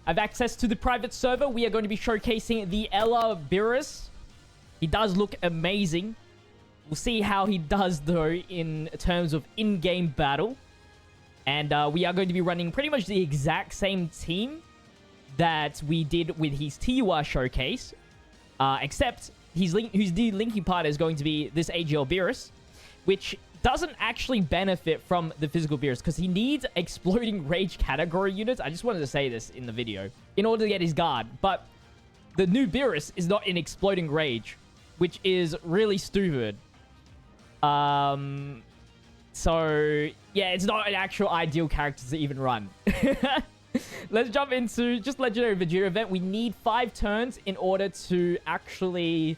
have access to the private server. We are going to be showcasing the Ella BEERUS. He does look amazing. We'll see how he does, though, in terms of in-game battle. And we are going to be running pretty much the exact same team that we did with his TUR showcase. Except his linking partner is going to be this AGL BEERUS, which doesn't actually benefit from the physical BEERUS because he needs exploding rage category units. I just wanted to say this in the video in order to get his guard. But the new BEERUS is not in exploding rage, which is really stupid. So yeah, it's not an actual ideal character to even run. Let's jump into just Legendary Vegeta event. We need 5 turns in order to actually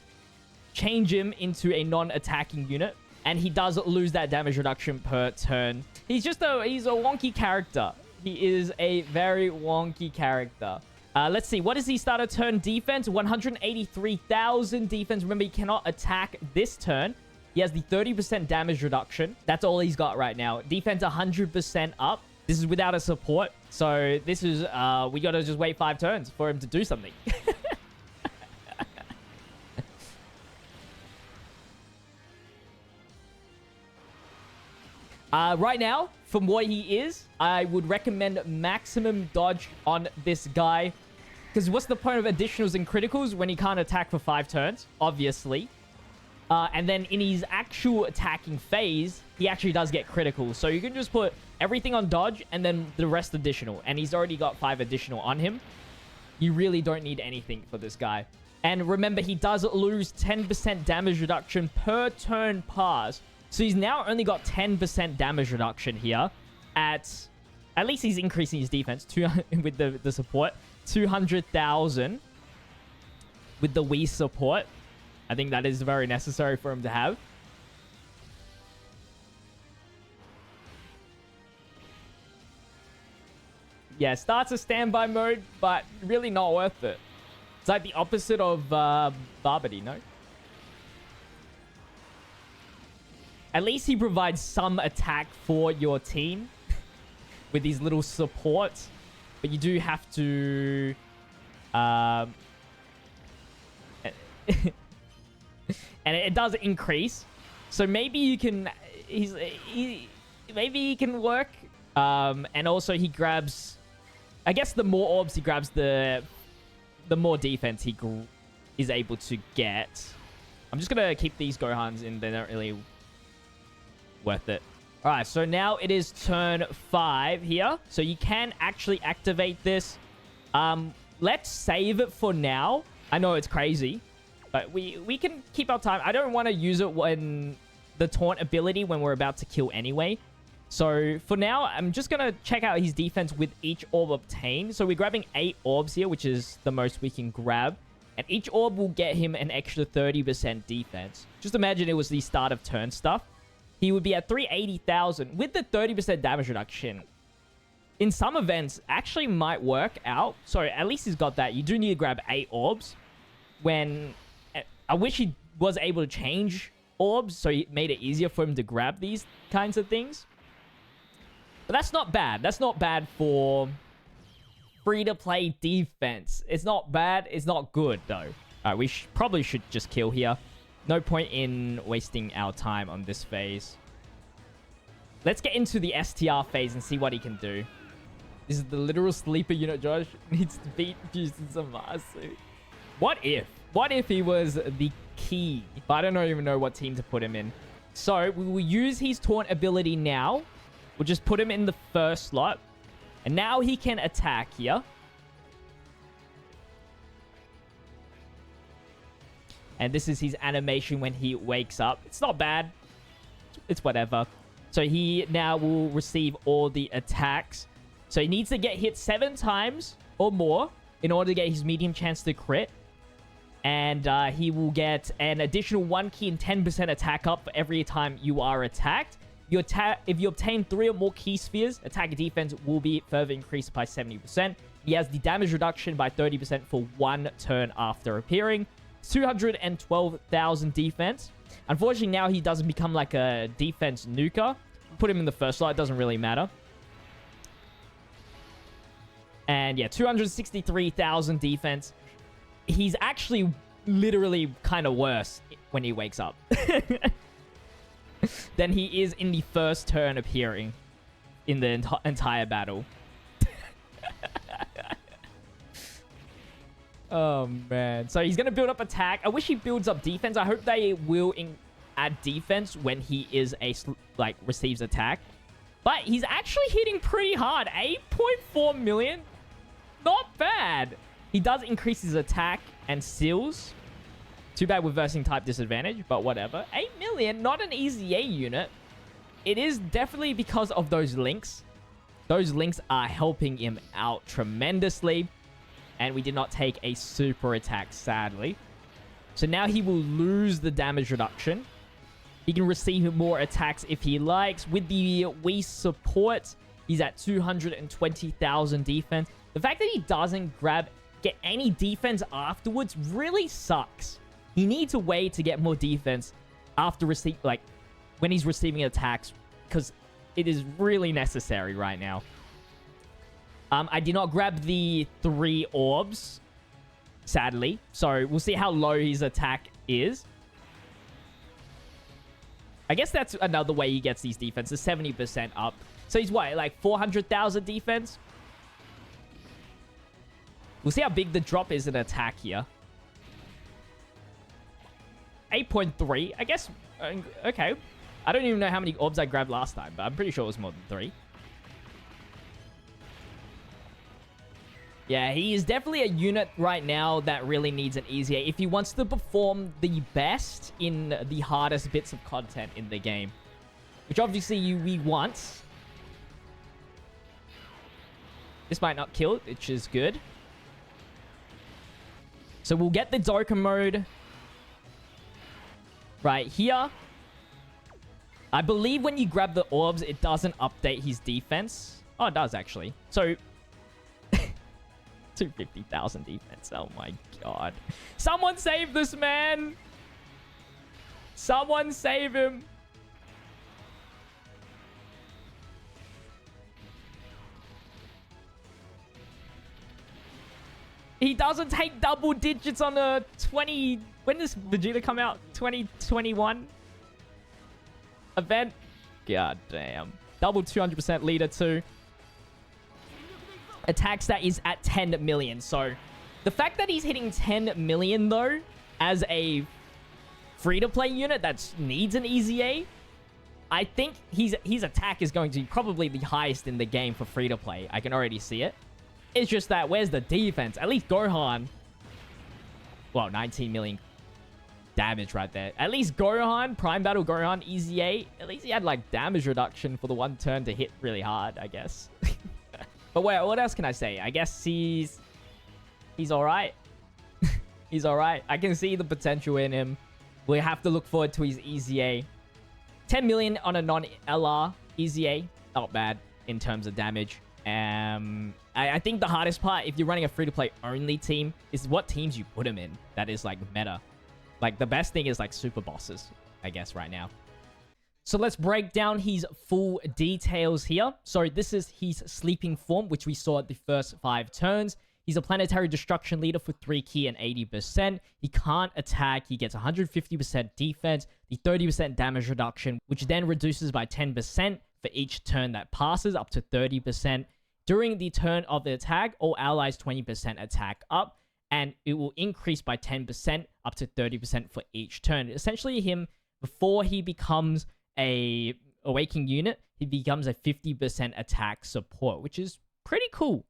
change him into a non-attacking unit. And he does lose that damage reduction per turn. He's a wonky character. He is a very wonky character. Let's see. What is the starter turn defense? 183,000 defense. Remember, he cannot attack this turn. He has the 30% damage reduction. That's all he's got right now. Defense 100% up. This is without a support. So this is, we gotta just wait 5 turns for him to do something. Right now, from what he is, I would recommend maximum dodge on this guy. Because what's the point of additionals and criticals when he can't attack for 5 turns? Obviously. And then in his actual attacking phase, he actually does get critical. So you can just put everything on dodge and then the rest additional. And he's already got 5 additional on him. You really don't need anything for this guy. And remember, he does lose 10% damage reduction per turn pass. So he's now only got 10% damage reduction here. At least he's increasing his defense with the support. 200,000 with the Wii support. I think that is very necessary for him to have. Yeah, starts a standby mode, but really not worth it. It's like the opposite of Barbity, no? At least he provides some attack for your team with these little supports. But you do have to... and it does increase. So maybe you can... maybe he can work. And also he grabs... I guess the more orbs he grabs, the more defense he is able to get. I'm just going to keep these Gohans in. They're not really worth it. All right, so now it is turn 5 here. So you can actually activate this. Let's save it for now. I know it's crazy, but we can keep our time. I don't want to use it when the taunt ability when we're about to kill anyway. So for now, I'm just going to check out his defense with each orb obtained. So we're grabbing 8 orbs here, which is the most we can grab. And each orb will get him an extra 30% defense. Just imagine it was the start of turn stuff. He would be at 380,000 with the 30% damage reduction. In some events, actually might work out. So at least he's got that. You do need to grab 8 orbs. When I wish he was able to change orbs, so it made it easier for him to grab these kinds of things. But that's not bad. That's not bad for free-to-play defense. It's not bad. It's not good, though. All right, we probably should just kill here. No point in wasting our time on this phase. Let's get into the STR phase and see what he can do. This is the literal sleeper unit, Josh. Needs to beat Houston Zamasu. What if? What if he was the key? But I don't even know what team to put him in. So we will use his taunt ability now. We'll just put him in the first slot. And now he can attack here. And this is his animation when he wakes up. It's not bad. It's whatever. So he now will receive all the attacks. So he needs to get hit 7 times or more in order to get his medium chance to crit. And he will get an additional 1 key and 10% attack up for every time you are attacked. If you obtain 3 or more key spheres, attack and defense will be further increased by 70%. He has the damage reduction by 30% for 1 turn after appearing. 212,000 defense. Unfortunately, now he doesn't become like a defense nuker. Put him in the first slot. It doesn't really matter. And yeah, 263,000 defense. He's actually literally kind of worse when he wakes up than he is in the first turn appearing in the entire battle. Oh, man. So he's going to build up attack. I wish he builds up defense. I hope they will add defense when he is receives attack. But he's actually hitting pretty hard. 8.4 million. Not bad. He does increase his attack and seals. Too bad with versing type disadvantage, but whatever. 8 million, not an EZA unit. It is definitely because of those links. Those links are helping him out tremendously. And we did not take a super attack, sadly. So now he will lose the damage reduction. He can receive more attacks if he likes. With the Wii support, he's at 220,000 defense. The fact that he doesn't get any defense afterwards really sucks. He needs a way to get more defense after when he's receiving attacks, because it is really necessary right now. I did not grab the 3 orbs, sadly. So we'll see how low his attack is. I guess that's another way he gets these defenses, 70% up. So he's what, like 400,000 defense? We'll see how big the drop is in attack here. 8.3, I guess. Okay. I don't even know how many orbs I grabbed last time, but I'm pretty sure it was more than 3. Yeah, he is definitely a unit right now that really needs an EZA if he wants to perform the best in the hardest bits of content in the game. Which obviously we want. This might not kill, which is good. So we'll get the Dokkan mode right here. I believe when you grab the orbs, it doesn't update his defense. Oh, it does actually. So 250,000 defense. Oh my god. Someone save this man. Someone save him. He doesn't take double digits on a 20... When does Vegeta come out? 2021 event? God damn. Double 200% leader too. Attack stat is at 10 million. So the fact that he's hitting 10 million though as a free-to-play unit that needs an EZA, I think his attack is going to be probably the highest in the game for free-to-play. I can already see it. It's just that where's the defense? At least Gohan... Well, 19 million damage right there. At least Gohan, Prime Battle Gohan, EZA, at least he had like damage reduction for the one turn to hit really hard, I guess. But what else can I say? I guess he's alright. He's alright. I can see the potential in him. We have to look forward to his EZA. 10 million on a non-LR EZA. Not bad in terms of damage. I think the hardest part, if you're running a free-to-play only team, is what teams you put him in. That is like meta. Like the best thing is like super bosses, I guess, right now. So let's break down his full details here. So this is his sleeping form, which we saw at the first 5 turns. He's a planetary destruction leader for 3 key and 80%. He can't attack. He gets 150% defense, the 30% damage reduction, which then reduces by 10% for each turn that passes, up to 30%. During the turn of the attack, all allies 20% attack up, and it will increase by 10% up to 30% for each turn. Essentially, before he becomes a awakening unit, he becomes a 50% attack support, which is pretty cool.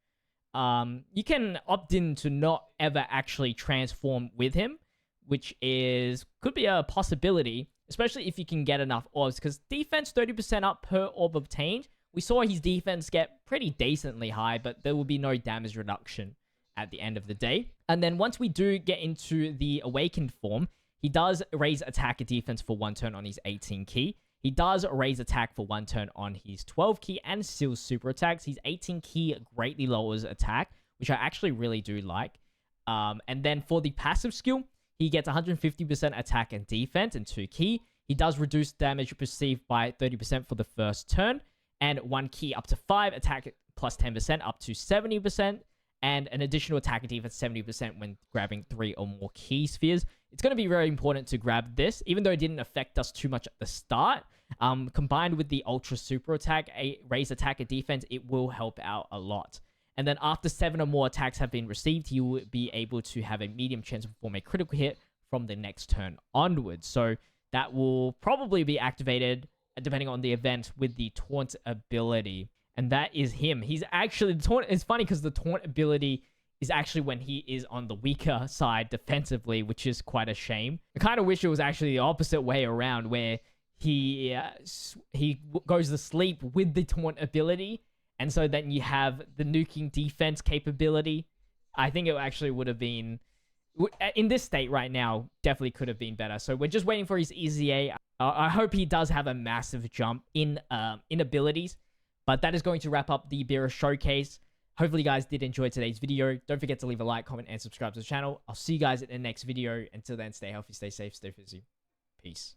You can opt in to not ever actually transform with him, which could be a possibility, especially if you can get enough orbs, because defense 30% up per orb obtained. We saw his defense get pretty decently high, but there will be no damage reduction at the end of the day. And then once we do get into the awakened form, he does raise attack and defense for 1 turn on his 18 key. He does raise attack for 1 turn on his 12 key and seals super attacks. His 18 key greatly lowers attack, which I actually really do like. And then for the passive skill, he gets 150% attack and defense and 2 key. He does reduce damage received by 30% for the first turn, and 1 key up to 5, attack plus 10% up to 70%. and an additional attack and defense 70% when grabbing 3 or more key spheres. It's going to be very important to grab this, even though it didn't affect us too much at the start. Combined with the ultra super attack, a raise attack and defense, it will help out a lot. And then after 7 or more attacks have been received, you will be able to have a medium chance to perform a critical hit from the next turn onwards. So that will probably be activated depending on the event with the taunt ability. And that is him. He's actually, the taunt is funny because the taunt ability is actually when he is on the weaker side defensively, which is quite a shame. I kind of wish it was actually the opposite way around, where he goes to sleep with the taunt ability, and so then you have the nuking defense capability. I think it actually would have been, in this state right now, definitely could have been better. So we're just waiting for his EZA. I hope he does have a massive jump in abilities. But that is going to wrap up the BEERUS showcase. Hopefully you guys did enjoy today's video. Don't forget to leave a like, comment, and subscribe to the channel. I'll see you guys in the next video. Until then, stay healthy, stay safe, stay busy. Peace.